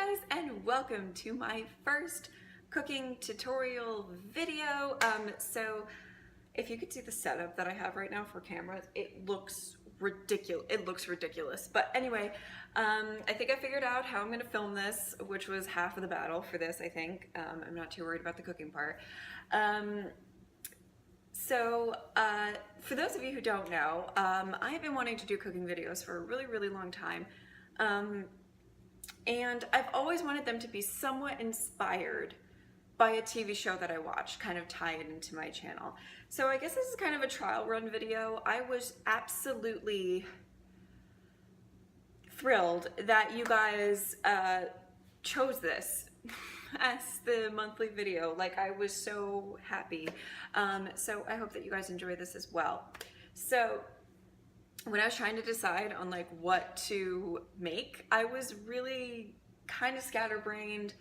guys, and welcome to my first cooking tutorial video. So if you could see the setup that I have right now for cameras, it looks ridiculous. It looks ridiculous. But anyway, I think I figured out how I'm gonna film this, which was half of the battle for this, I think. I'm not too worried about the cooking part. For those of you who don't know, I've been wanting to do cooking videos for a really, really long time. And I've always wanted them to be somewhat inspired by a TV show that I watch, kind of tie it into my channel. So I guess this is kind of a trial run video. I was absolutely thrilled that you guys chose this as the monthly video. Like, I was so happy. So I hope that you guys enjoy this as well. So when I was trying to decide on like what to make, I was really kind of scatterbrained.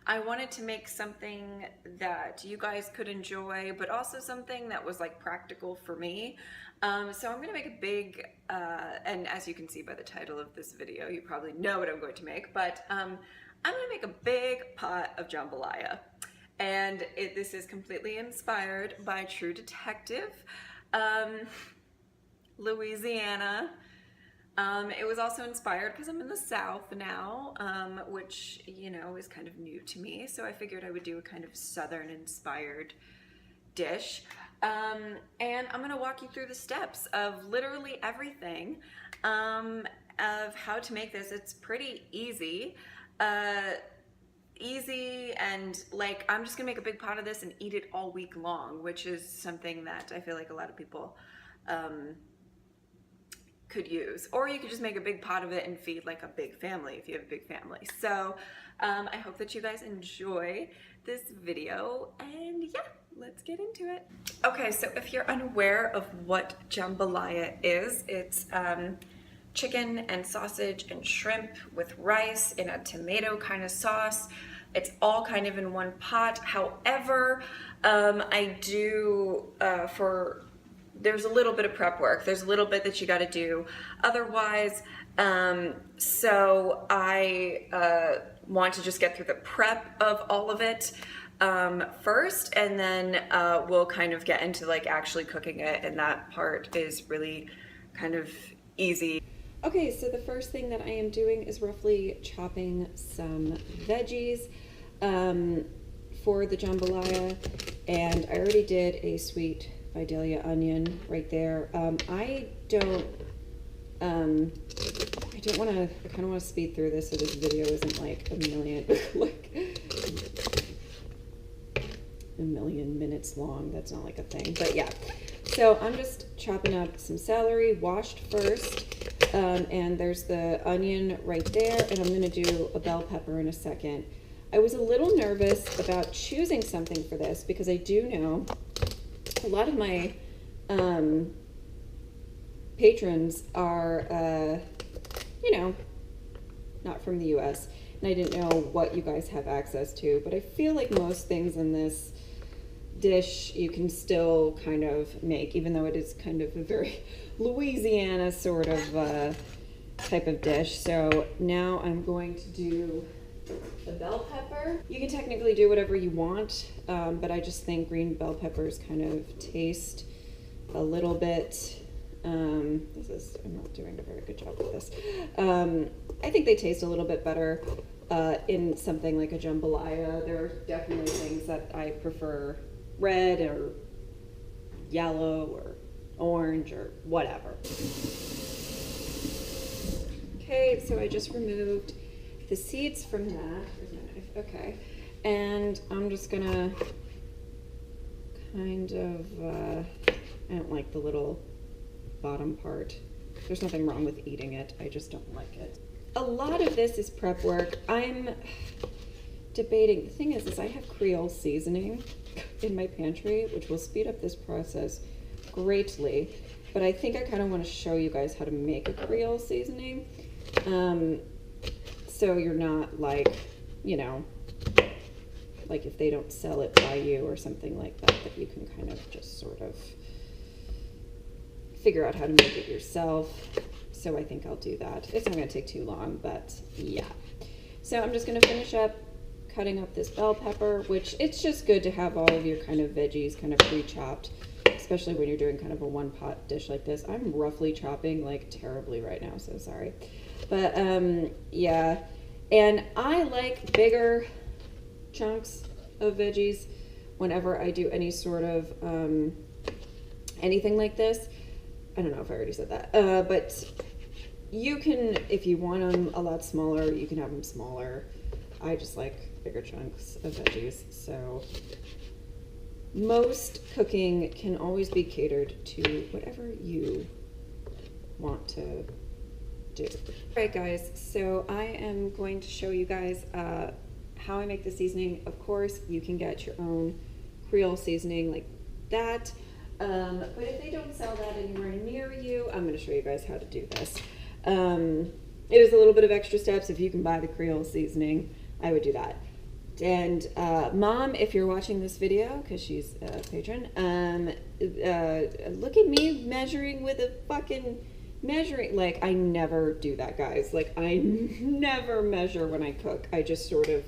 I wanted to make something that you guys could enjoy, but also something that was like practical for me. So I'm gonna make a big, and as you can see by the title of this video, you probably know what I'm going to make, but I'm gonna make a big pot of jambalaya. And this is completely inspired by True Detective. Louisiana. It was also inspired because I'm in the South now, which, you know, is kind of new to me. So I figured I would do a kind of Southern inspired dish. And I'm gonna walk you through the steps of literally everything of how to make this. It's pretty easy. Easy, and like, I'm just gonna make a big pot of this and eat it all week long, which is something that I feel like a lot of people could use. Or you could just make a big pot of it and feed like a big family if you have a big family. So I hope that you guys enjoy this video, and yeah, let's get into it. Okay, so if you're unaware of what jambalaya is, it's chicken and sausage and shrimp with rice in a tomato kind of sauce. It's all kind of in one pot. However, I do, there's a little bit of prep work. There's a little bit that you got to do otherwise. So I want to just get through the prep of all of it first, and then we'll kind of get into like actually cooking it, and that part is really kind of easy. Okay, so the first thing that I am doing is roughly chopping some veggies for the jambalaya, and I already did a sweet Vidalia onion right there. I don't want to, I kind of want to speed through this so this video isn't like a million minutes long. That's not like a thing, but yeah. So I'm just chopping up some celery, washed first, and there's the onion right there, and I'm going to do a bell pepper in a second. I was a little nervous about choosing something for this because I do know a lot of my patrons are, you know, not from the US, and I didn't know what you guys have access to, but I feel like most things in this dish you can still kind of make, even though it is kind of a very Louisiana sort of type of dish. So now I'm going to do the bell pepper. You can technically do whatever you want, but I just think green bell peppers kind of taste a little bit, I'm not doing a very good job with this. I think they taste a little bit better in something like a jambalaya. There are definitely things that I prefer red or yellow or orange or whatever. Okay, so I just removed the seeds from that. Where's my knife? Okay, and I'm just gonna kind of, I don't like the little bottom part. There's nothing wrong with eating it, I just don't like it. A lot of this is prep work. I'm debating, the thing is I have Creole seasoning in my pantry, which will speed up this process greatly, but I think I kind of want to show you guys how to make a Creole seasoning. So you're not like, you know, like if they don't sell it by you or something like that, that you can kind of just sort of figure out how to make it yourself. So I think I'll do that. It's not going to take too long, but yeah. So I'm just gonna finish up cutting up this bell pepper, which it's just good to have all of your kind of veggies kind of pre-chopped, especially when you're doing kind of a one pot dish like this. I'm roughly chopping like terribly right now, so sorry. But yeah, and I like bigger chunks of veggies whenever I do any sort of anything like this. I don't know if I already said that, but you can, if you want them a lot smaller, you can have them smaller. I just like bigger chunks of veggies. So most cooking can always be catered to whatever you want to do. All right, guys, so I am going to show you guys how I make the seasoning. Of course, you can get your own Creole seasoning like that. But if they don't sell that anywhere near you, I'm going to show you guys how to do this. It is a little bit of extra steps. If you can buy the Creole seasoning, I would do that. And Mom, if you're watching this video, because she's a patron, look at me measuring with a fucking measuring. Like, I never do that, guys. Like, I never measure when I cook. I just sort of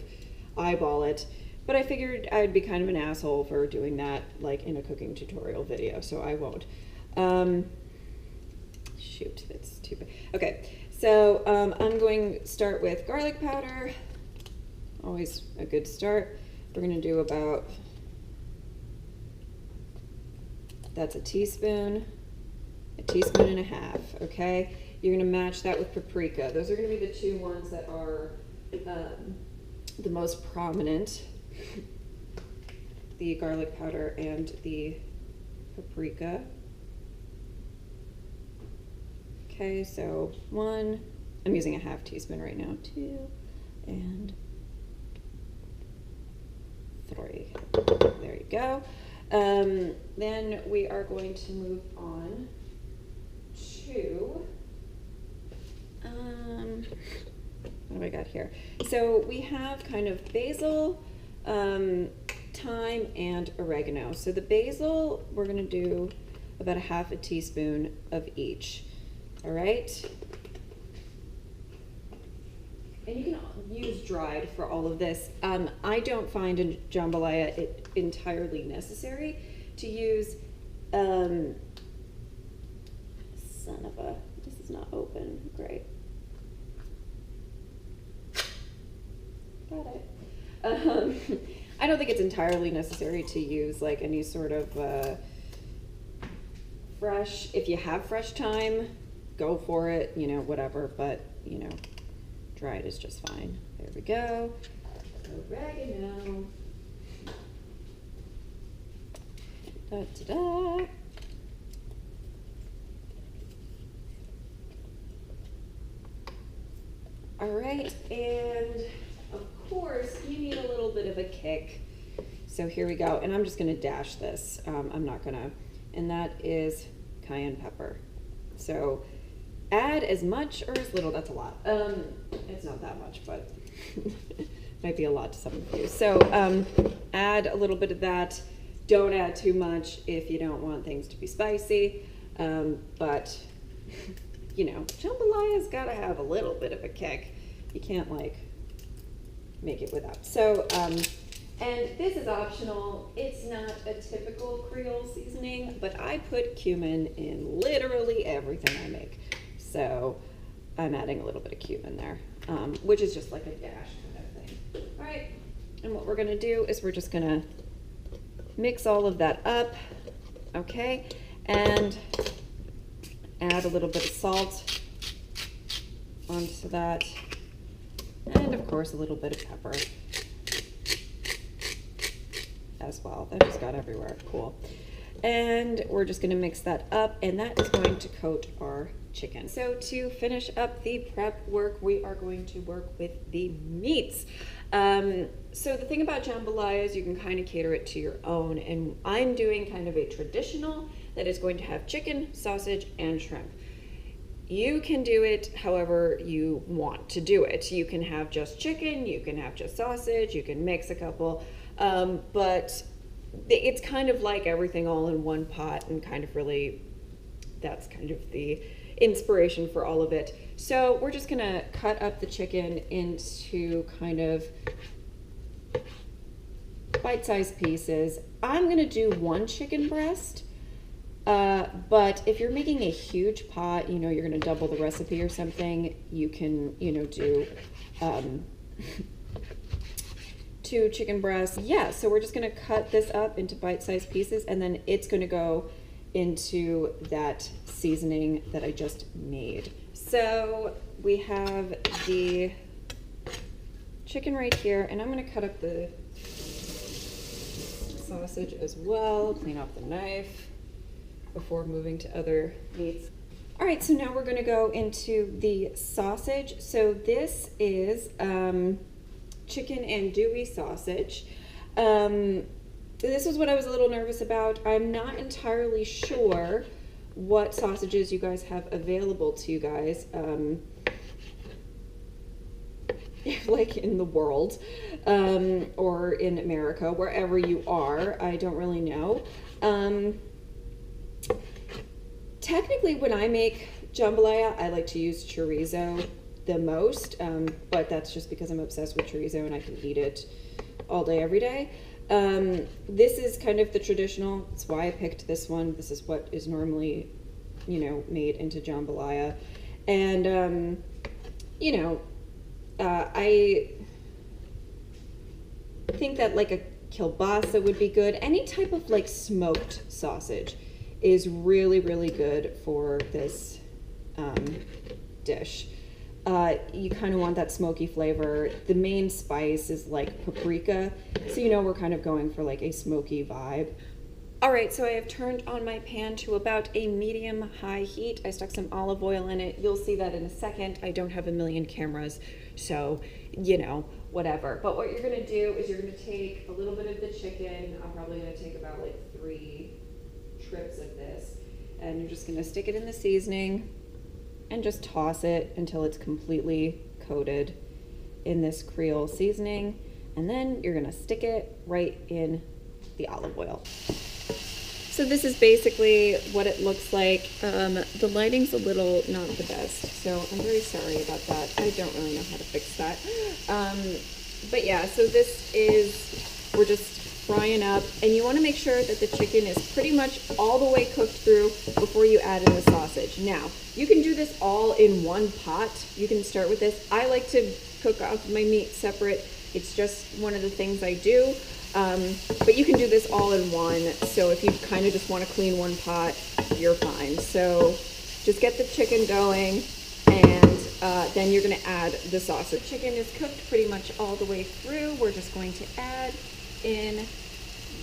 eyeball it. But I figured I'd be kind of an asshole for doing that, like, in a cooking tutorial video, so I won't. Shoot, that's too bad. Okay, so I'm going to start with garlic powder. Always a good start. We're going to do about, that's a teaspoon and a half, okay? You're going to match that with paprika. Those are going to be the two ones that are the most prominent. The garlic powder and the paprika. Okay, so 1, I'm using a half teaspoon right now, 2, and 3. There you go. Then we are going to move on to, what do I got here? So we have kind of basil, thyme, and oregano. So the basil, we're going to do about a half a teaspoon of each. All right. And you can use dried for all of this. I don't find in jambalaya it entirely necessary to use, son of a, this is not open, great. Got it. I don't think it's entirely necessary to use like any sort of fresh, if you have fresh thyme, go for it, you know, whatever, but, you know, dried is just fine. There we go. Oregano. Da-da-da. All right, and of course, you need a little bit of a kick. So here we go, and I'm just gonna dash this. I'm not gonna, and that is cayenne pepper. So add as much or as little, that's a lot. It's not that much, but might be a lot to some of you. So add a little bit of that. Don't add too much if you don't want things to be spicy. But you know, jambalaya's gotta have a little bit of a kick. You can't like make it without. So, and this is optional. It's not a typical Creole seasoning, but I put cumin in literally everything I make. So I'm adding a little bit of cumin there, which is just like a dash kind of thing. All right, and what we're gonna do is we're just gonna mix all of that up, okay? And add a little bit of salt onto that. And of course a little bit of pepper as well. That just got everywhere, cool. And we're just gonna mix that up, and that is going to coat our chicken. So to finish up the prep work, we are going to work with the meats. So the thing about jambalaya is you can kind of cater it to your own, and I'm doing kind of a traditional that is going to have chicken, sausage, and shrimp. You can do it however you want to do it. You can have just chicken, you can have just sausage, you can mix a couple, but it's kind of like everything all in one pot, and kind of really, that's kind of the, inspiration for all of it. So we're just gonna cut up the chicken into kind of bite-sized pieces. I'm gonna do one chicken breast, but if you're making a huge pot, you know, you're gonna double the recipe or something, you can, you know, do 2 chicken breasts. Yeah, so we're just gonna cut this up into bite-sized pieces, and then it's gonna go into that seasoning that I just made. So we have the chicken right here, and I'm gonna cut up the sausage as well, clean off the knife before moving to other meats. All right, so now we're gonna go into the sausage. So this is chicken andouille sausage. This is what I was a little nervous about. I'm not entirely sure what sausages you guys have available to you guys, like in the world, or in America, wherever you are. I don't really know. Technically, when I make jambalaya, I like to use chorizo the most, but that's just because I'm obsessed with chorizo and I can eat it all day, every day. This is kind of the traditional. That's why I picked this one. This is what is normally, you know, made into jambalaya. And, you know, I think that like a kielbasa would be good. Any type of like smoked sausage is really, really good for this dish. You kind of want that smoky flavor. The main spice is like paprika, so you know we're kind of going for like a smoky vibe. All right, so I have turned on my pan to about a medium-high heat. I stuck some olive oil in it. You'll see that in a second. I don't have a million cameras, so, you know, whatever. But what you're gonna do is you're gonna take a little bit of the chicken. I'm probably gonna take about like 3 trips of this, and you're just gonna stick it in the seasoning and just toss it until it's completely coated in this Creole seasoning. And then you're gonna stick it right in the olive oil. So this is basically what it looks like. The lighting's a little not the best, so I'm very sorry about that. I don't really know how to fix that. But yeah, so this is, we're just frying up, and you want to make sure that the chicken is pretty much all the way cooked through before you add in the sausage. Now, you can do this all in one pot. You can start with this. I like to cook off my meat separate. It's just one of the things I do. But you can do this all in one. So if you kind of just want to clean one pot, you're fine. So just get the chicken going, and then you're going to add the sausage. Chicken is cooked pretty much all the way through. We're just going to add in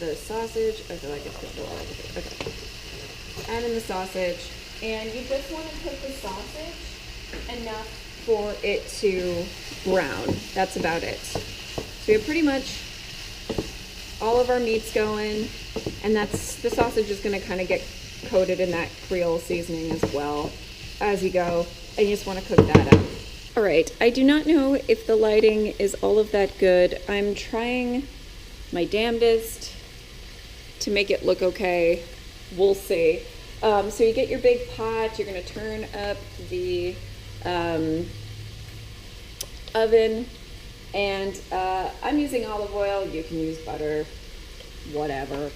the sausage. I feel like it's cooked a lot. Okay. Add in the sausage, and you just want to cook the sausage enough for it to brown. That's about it. So we have pretty much all of our meats going, and that's, the sausage is going to kind of get coated in that Creole seasoning as well as you go, and you just want to cook that up. All right, I do not know if the lighting is all of that good. I'm trying my damnedest to make it look okay. We'll see. So you get your big pot, you're going to turn up the oven, and I'm using olive oil. You can use butter, whatever.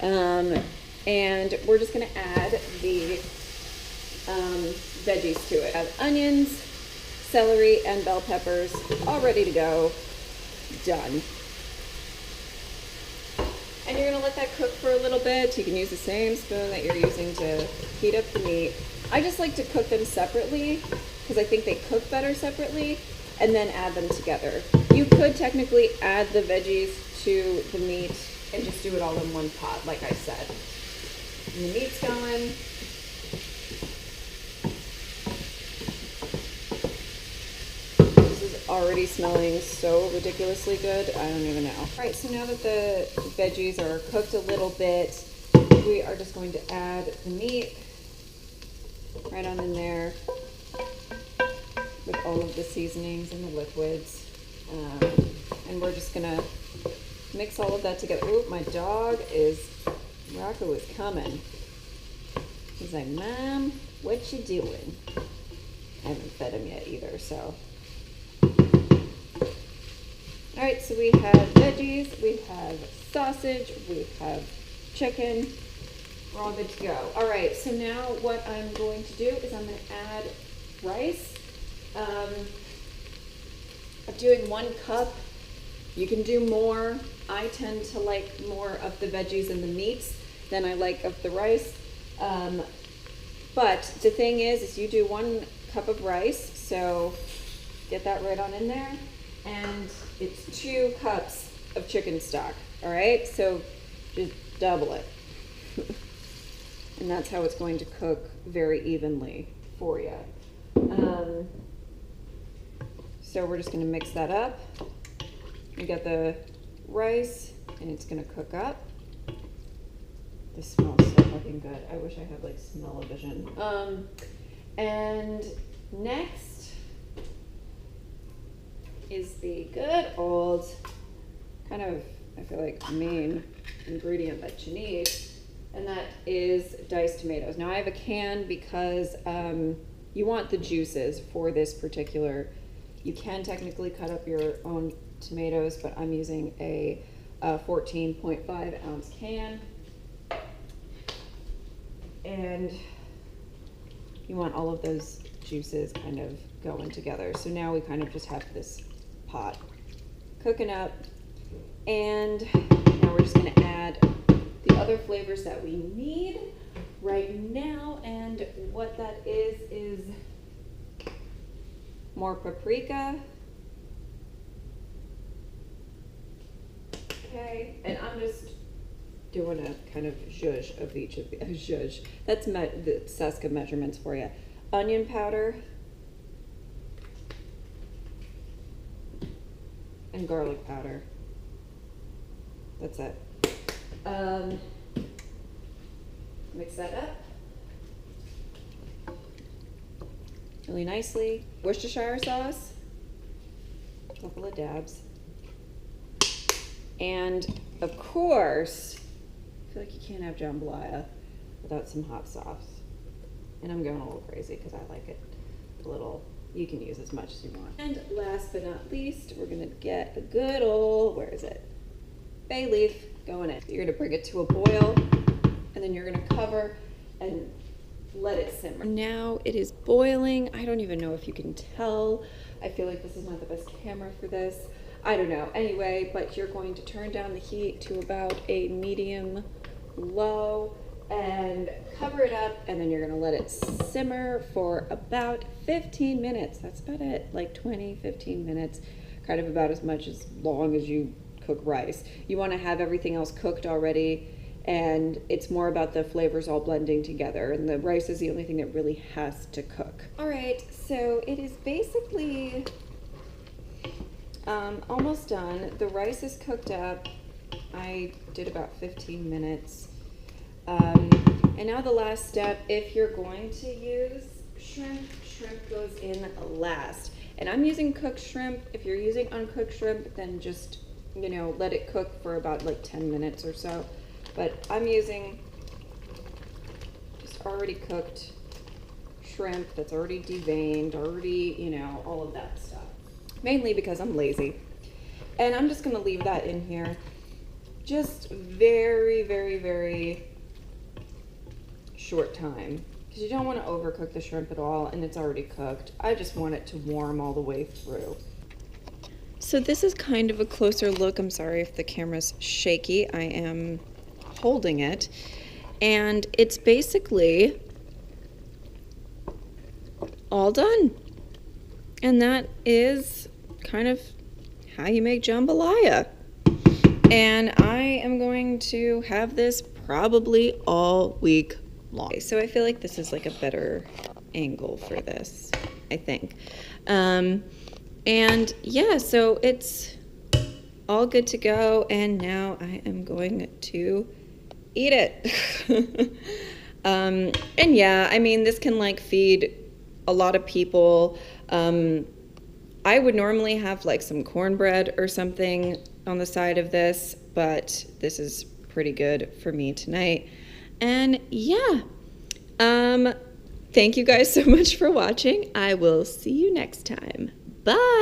And we're just going to add the veggies to it. I have onions, celery, and bell peppers all ready to go. Done. And you're going to let that cook for a little bit. You can use the same spoon that you're using to heat up the meat. I just like to cook them separately because I think they cook better separately, and then add them together. You could technically add the veggies to the meat and just do it all in one pot, like I said. And the meat's going. This is already smelling so ridiculously good, I don't even know. All right, so now that the veggies are cooked a little bit, we are just going to add the meat right on in there with all of the seasonings and the liquids. And we're just gonna mix all of that together. Ooh, my dog is, Rocco is coming. He's like, Mom, what you doing? I haven't fed him yet either, so. All right, so we have veggies, we have sausage, we have chicken. We're all good to go. All right, so now what I'm going to do is I'm going to add rice. I'm doing 1 cup. You can do more. I tend to like more of the veggies and the meats than I like of the rice. But the thing is you do 1 cup of rice, so get that right on in there. And it's 2 cups of chicken stock, all right? So just double it. And that's how it's going to cook very evenly for you. So we're just gonna mix that up. We got the rice, and it's gonna cook up. This smells so fucking good. I wish I had like smell-o-vision. And next is the good old kind of, I feel like, main ingredient that you need, and that is diced tomatoes. Now I have a can because you want the juices for this particular. You can technically cut up your own tomatoes, but I'm using a 14.5 ounce can. And you want all of those juices kind of going together. So now we kind of just have this pot cooking up. And now we're just gonna add the other flavors that we need right now. And what that is more paprika. Okay, and I'm just doing a kind of zhuzh of each of the zhuzh. That's the Seska measurements for you. Onion powder and garlic powder. That's it. Mix that up really nicely. Worcestershire sauce, a couple of dabs. And of course, I feel like you can't have jambalaya without some hot sauce. And I'm going a little crazy because I like it a little. You can use as much as you want. And last but not least, we're gonna get a good old, where is it? Bay leaf going in. You're gonna bring it to a boil, and then you're gonna cover and let it simmer. Now it is boiling. I don't even know if you can tell. I feel like this is not the best camera for this. I don't know. Anyway, but you're going to turn down the heat to about a medium low and cover it up, and then you're gonna let it simmer for about 15 minutes. That's about it, like 20, 15 minutes, kind of about as much as long as you cook rice. You wanna have everything else cooked already, and it's more about the flavors all blending together, and the rice is the only thing that really has to cook. All right, so it is basically almost done. The rice is cooked up. I did about 15 minutes. And now the last step, if you're going to use shrimp, shrimp goes in last. And I'm using cooked shrimp. If you're using uncooked shrimp, then just, you know, let it cook for about like 10 minutes or so. But I'm using just already cooked shrimp that's already deveined, already, you know, all of that stuff. Mainly because I'm lazy. And I'm just gonna leave that in here. Just very, very, very short time. Because you don't want to overcook the shrimp at all, and it's already cooked. I just want it to warm all the way through. So this is kind of a closer look. I'm sorry if the camera's shaky. I am holding it. And it's basically all done. And that is kind of how you make jambalaya. And I am going to have this probably all week long. So I feel like this is like a better angle for this, I think. And yeah, so it's all good to go. And now I am going to eat it. And yeah, I mean, this can like feed a lot of people. I would normally have like some cornbread or something on the side of this, but this is pretty good for me tonight. And yeah, Thank you guys so much for watching. I will see you next time. Bye.